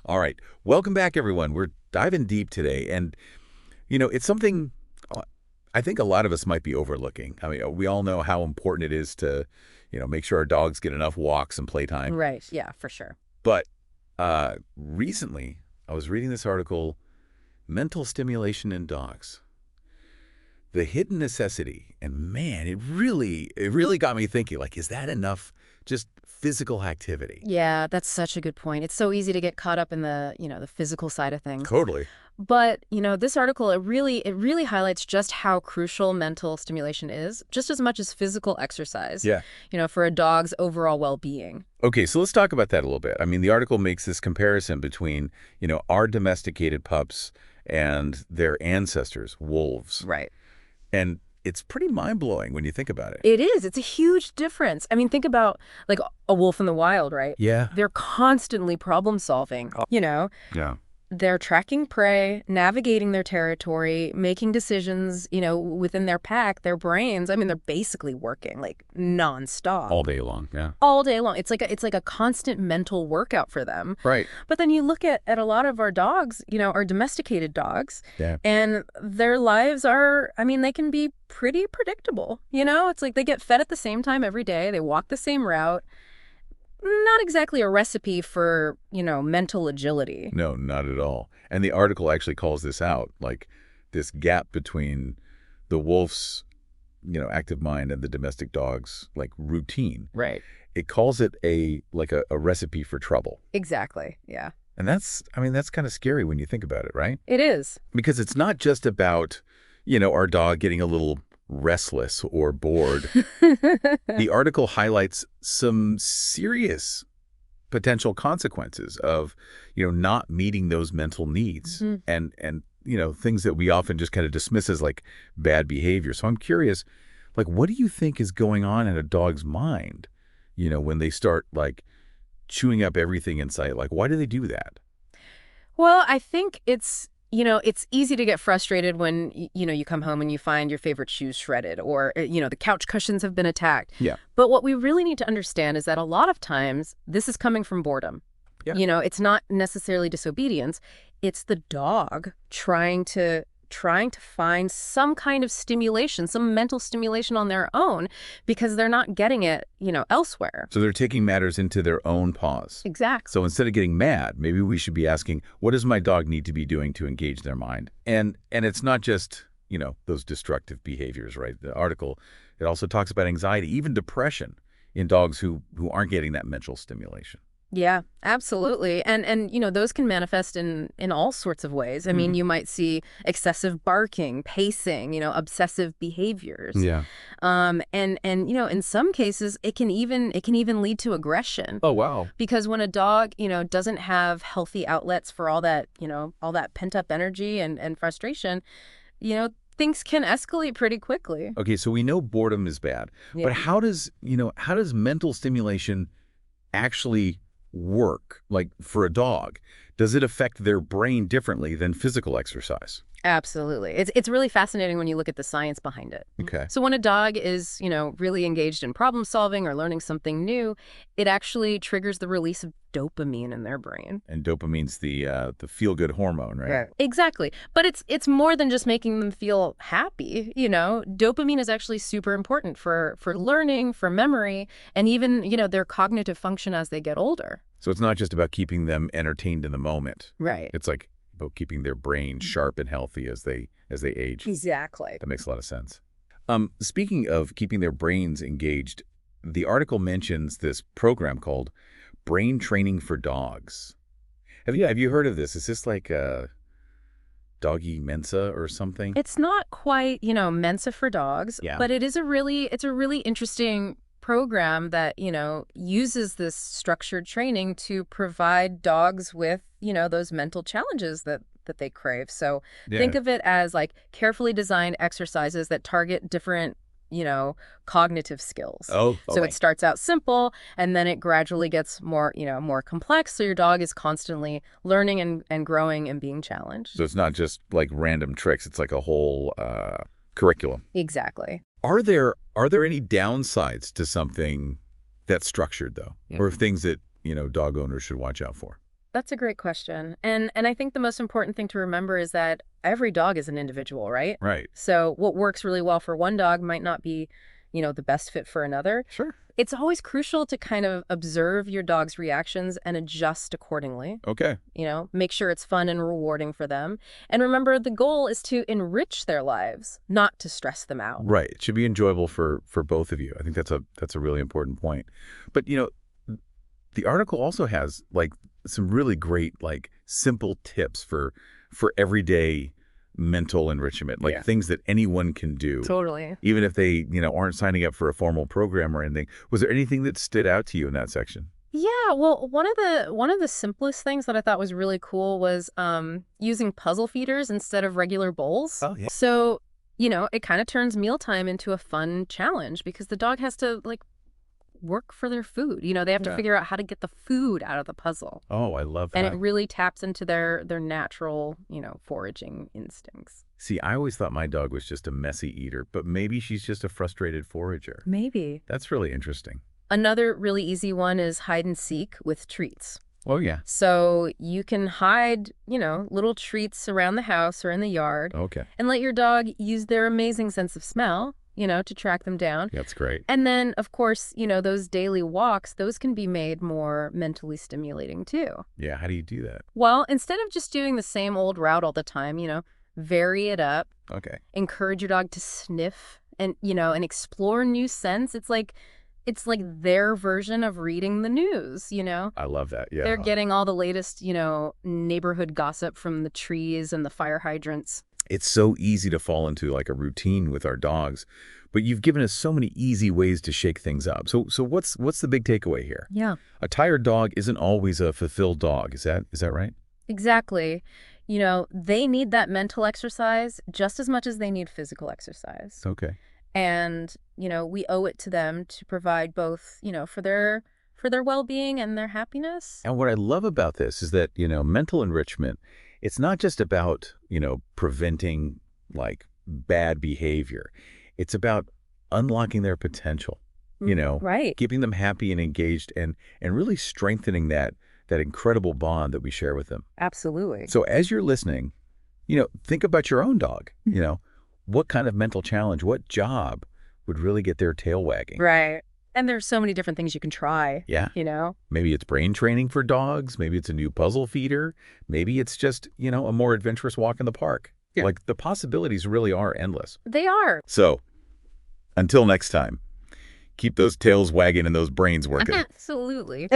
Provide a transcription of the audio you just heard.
All right. Welcome back, everyone. We're diving deep today. And, it's something I think a lot of us might be overlooking. I mean, we all know how important it is to, make sure our dogs get enough walks and playtime. Right. Yeah, for sure. But recently, I was reading this article, Mental Stimulation in Dogs. The hidden necessity. And man, it really got me thinking, like, is that enough just physical activity? Yeah, that's such a good point. It's so easy to get caught up in the physical side of things. Totally. But, this article, it really highlights just how crucial mental stimulation is, just as much as physical exercise. Yeah. For a dog's overall well-being. Okay, so let's talk about that a little bit. I mean, the article makes this comparison between, our domesticated pups and their ancestors, wolves. Right. And it's pretty mind-blowing when you think about it. It is. It's a huge difference. I mean, think about, like, a wolf in the wild, right? Yeah. They're constantly problem-solving, Yeah. They're tracking prey, navigating their territory, making decisions, within their pack, their brains. I mean, they're basically working, like, nonstop. All day long, yeah. All day long. It's like a constant mental workout for them. Right. But then you look at a lot of our dogs, our domesticated dogs, Yeah. and their lives are, I mean, they can be pretty predictable. It's like they get fed at the same time every day. They walk the same route. Not exactly a recipe for, mental agility. No, not at all. And the article actually calls this out, like this gap between the wolf's, active mind and the domestic dog's, like, routine. Right. It calls it a recipe for trouble. Exactly. Yeah. And that's kind of scary when you think about it, right? It is. Because it's not just about, our dog getting a little restless or bored. The article highlights some serious potential consequences of, not meeting those mental needs and things that we often just kind of dismiss as like bad behavior. So I'm curious, like, what do you think is going on in a dog's mind, when they start, like, chewing up everything in sight? Like, why do they do that? Well, I think it's easy to get frustrated when, you come home and you find your favorite shoes shredded or, the couch cushions have been attacked. Yeah. But what we really need to understand is that a lot of times this is coming from boredom. Yeah. It's not necessarily disobedience. It's the dog trying to find some kind of stimulation, some mental stimulation on their own because they're not getting it, elsewhere. So they're taking matters into their own paws. Exactly. So instead of getting mad, maybe we should be asking, what does my dog need to be doing to engage their mind? And it's not just, those destructive behaviors, right? The article, it also talks about anxiety, even depression in dogs who aren't getting that mental stimulation. Yeah, absolutely. And those can manifest in all sorts of ways. I mean, you might see excessive barking, pacing, obsessive behaviors. Yeah. And in some cases it can even lead to aggression. Oh, wow. Because when a dog, doesn't have healthy outlets for all that pent-up energy and frustration, things can escalate pretty quickly. Okay, so we know boredom is bad. Yeah. But how does mental stimulation actually work, like, for a dog? Does it affect their brain differently than physical exercise? Absolutely. It's really fascinating when you look at the science behind it. Okay. So when a dog is, really engaged in problem solving or learning something new, it actually triggers the release of dopamine in their brain. And dopamine's the feel-good hormone, right? Exactly. But it's more than just making them feel happy, Dopamine is actually super important for learning, for memory, and even, their cognitive function as they get older. So it's not just about keeping them entertained in the moment. Right. It's like about keeping their brain sharp and healthy as they age. Exactly. That makes a lot of sense. Speaking of keeping their brains engaged, the article mentions this program called Brain Training for Dogs. Have you heard of this? Is this like a doggy Mensa or something? It's not quite, Mensa for dogs, Yeah. but it's a really interesting program that, uses this structured training to provide dogs with, those mental challenges that they crave. So think of it as like carefully designed exercises that target different, cognitive skills. Oh, so it starts out simple and then it gradually gets more, more complex. So your dog is constantly learning and growing and being challenged. So it's not just like random tricks. It's like a whole curriculum. Exactly. Are there any downsides to something that's structured, though, or things that dog owners should watch out for? That's a great question. And I think the most important thing to remember is that every dog is an individual, right? Right. So what works really well for one dog might not be, the best fit for another. Sure. It's always crucial to kind of observe your dog's reactions and adjust accordingly. Okay. Make sure it's fun and rewarding for them. And remember, the goal is to enrich their lives, not to stress them out. Right. It should be enjoyable for both of you. I think that's a really important point. But, the article also has like some really great, like simple tips for everyday mental enrichment, like things that anyone can do. Totally. Even if they, aren't signing up for a formal program or anything. Was there anything that stood out to you in that section? Yeah, well, one of the simplest things that I thought was really cool was using puzzle feeders instead of regular bowls. Oh, yeah. So, it kind of turns mealtime into a fun challenge because the dog has to like work for their food. They have to figure out how to get the food out of the puzzle. Oh, I love that. And it really taps into their natural, foraging instincts. See, I always thought my dog was just a messy eater, but maybe she's just a frustrated forager. Maybe. That's really interesting. Another really easy one is hide and seek with treats. Oh, yeah. So you can hide, little treats around the house or in the yard. Okay. And let your dog use their amazing sense of smell, to track them down. That's great. And then, of course, those daily walks, those can be made more mentally stimulating too. Yeah, how do you do that? Well, instead of just doing the same old route all the time, vary it up. Okay. Encourage your dog to sniff and, and explore new scents. It's like their version of reading the news, I love that, yeah. They're getting all the latest, neighborhood gossip from the trees and the fire hydrants. It's so easy to fall into like a routine with our dogs, but you've given us so many easy ways to shake things up. So what's the big takeaway here? Yeah. A tired dog isn't always a fulfilled dog. Is that right? Exactly. They need that mental exercise just as much as they need physical exercise. Okay. And, we owe it to them to provide both, for their well-being and their happiness. And what I love about this is that, mental enrichment, it's not just about, preventing like bad behavior. It's about unlocking their potential, Right. keeping them happy and engaged and really strengthening that incredible bond that we share with them. Absolutely. So as you're listening, think about your own dog, what kind of mental challenge, what job would really get their tail wagging? Right. And there's so many different things you can try. Yeah. Maybe it's brain training for dogs. Maybe it's a new puzzle feeder. Maybe it's just, a more adventurous walk in the park. Yeah. Like the possibilities really are endless. They are. So until next time, keep those tails wagging and those brains working. Absolutely.